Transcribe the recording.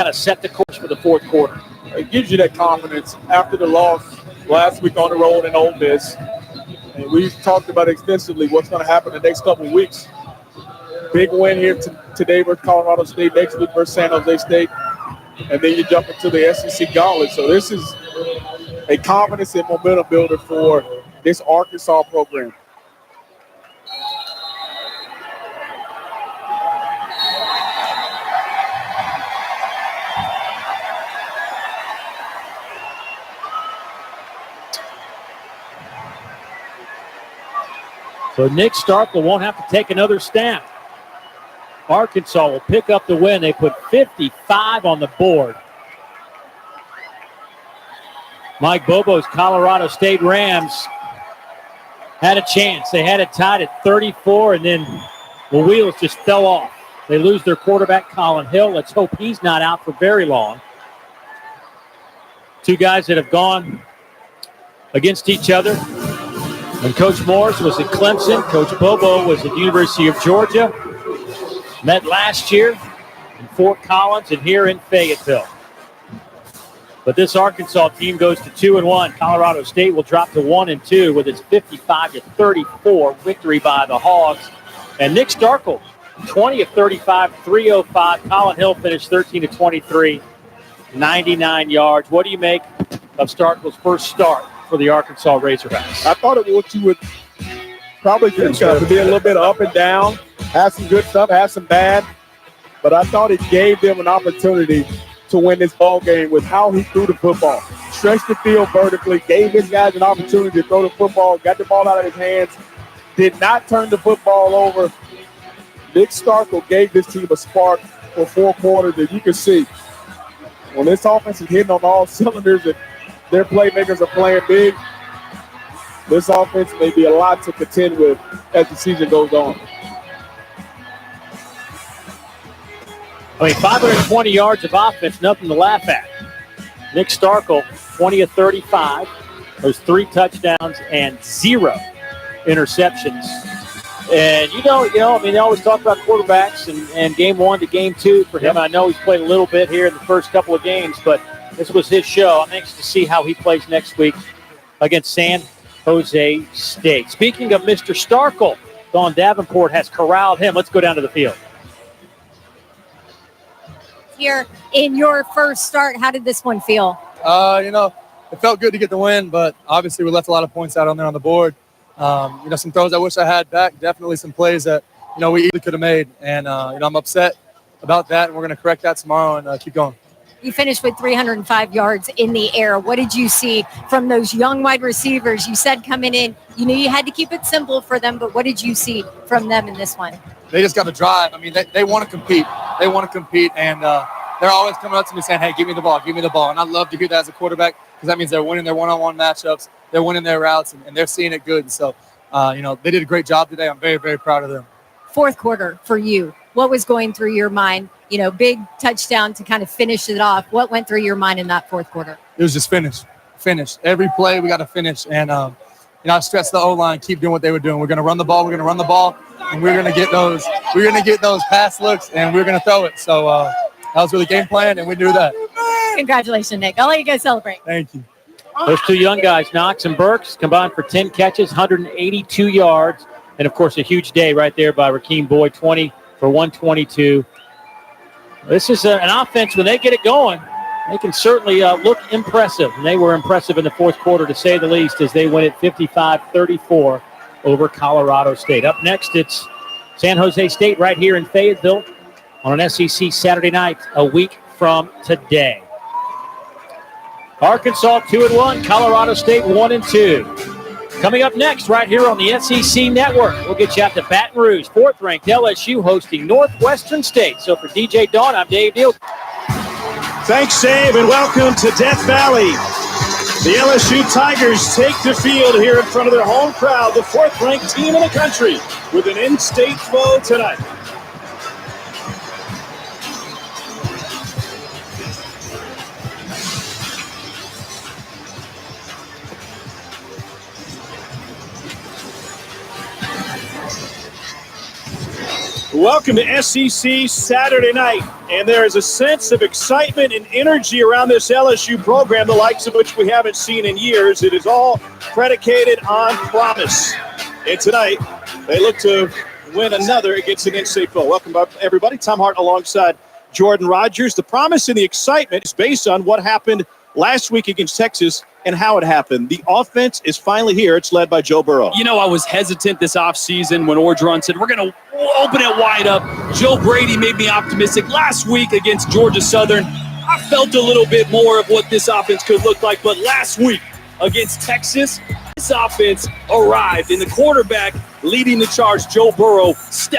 kind of set the course for the fourth quarter? It gives you that confidence after the loss last week on the road in Ole Miss. And we've talked about extensively what's going to happen the next couple of weeks. Big win here today versus Colorado State, next week versus San Jose State, and then you jump into the SEC gauntlet. So this is a confidence and momentum builder for this Arkansas program. So Nick Starkle won't have to take another snap. Arkansas will pick up the win. They put 55 on the board. Mike Bobo's Colorado State Rams had a chance. They had it tied at 34, and then the wheels just fell off. They lose their quarterback, Colin Hill. Let's hope he's not out for very long. Two guys that have gone against each other. When Coach Morris was at Clemson, Coach Bobo was at the University of Georgia. Met last year in Fort Collins and here in Fayetteville. But this Arkansas team goes to 2-1. Colorado State will drop to 1-2 with its 55-34 victory by the Hogs. And Nick Starkle, 20 of 35, 305. Colin Hill finished 13 of 23, 99 yards. What do you make of Starkle's first start for the Arkansas Razorbacks? I thought you would probably think of be a little bit up and down, have some good stuff, have some bad, but I thought it gave them an opportunity to win this ball game with how he threw the football. Stretched the field vertically, gave his guys an opportunity to throw the football, got the ball out of his hands, did not turn the football over. Nick Starkle gave this team a spark for 4 quarters that you can see. When this offense is hitting on all cylinders and their playmakers are playing big, this offense may be a lot to contend with as the season goes on. I mean, 520 yards of offense, nothing to laugh at. Nick Starkle, 20 of 35. Those 3 touchdowns and 0 interceptions. And, they always talk about quarterbacks and game 1 to game 2 for him. I know he's played a little bit here in the first couple of games, but this was his show. I'm anxious to see how he plays next week against San Jose State. Speaking of Mr. Starkle, Don Davenport has corralled him. Let's go down to the field. Here in your first start, how did this one feel? It felt good to get the win, but obviously we left a lot of points out on there on the board. Some throws I wish I had back, definitely some plays that, we easily could have made. And, I'm upset about that, and we're going to correct that tomorrow and keep going. You finished with 305 yards in the air. What did you see from those young wide receivers? You said coming in, you knew you had to keep it simple for them, but what did you see from them in this one? They just got to drive. I mean, they want to compete. They want to compete, and they're always coming up to me saying, hey, give me the ball, give me the ball. And I love to hear that as a quarterback because that means they're winning their one-on-one matchups, they're winning their routes, and they're seeing it good. And so, they did a great job today. I'm very, very proud of them. Fourth quarter for you, what was going through your mind? Big touchdown to kind of finish it off. What went through your mind in that fourth quarter? It was just finish. Every play we got to finish. And, I stressed the O-line, keep doing what they were doing. We're going to run the ball, and we're going to get those pass looks, and we're going to throw it. So that was really game plan, and we knew that. Congratulations, Nick. I'll let you guys celebrate. Thank you. Those two young guys, Knox and Burks, combined for 10 catches, 182 yards, and, of course, a huge day right there by Rakeem Boyd, 20 for 122. This is an offense, when they get it going, they can certainly look impressive. And they were impressive in the fourth quarter, to say the least, as they win it 55-34 over Colorado State. Up next, it's San Jose State right here in Fayetteville on an SEC Saturday night a week from today. Arkansas 2-1, Colorado State 1-2. Coming up next right here on the SEC Network, we'll get you out to Baton Rouge, 4th-ranked LSU hosting Northwestern State. So for DJ Dawn, I'm Dave Deal. Thanks, Dave, and welcome to Death Valley. The LSU Tigers take the field here in front of their home crowd, the 4th-ranked team in the country, with an in-state foe tonight. Welcome to SEC Saturday night, and there is a sense of excitement and energy around this LSU program, the likes of which we haven't seen in years. It is all predicated on promise. And tonight, they look to win another against an in-state foe. Welcome back, everybody. Tom Hart alongside Jordan Rogers. The promise and the excitement is based on what happened last week against Texas and how it happened. The offense is finally here. It's led by Joe Burrow. You know, I was hesitant this offseason when Orgeron said, we're going to open it wide up. Joe Brady made me optimistic. Last week against Georgia Southern, I felt a little bit more of what this offense could look like. But last week against Texas, this offense arrived, and the quarterback leading the charge, Joe Burrow, stepped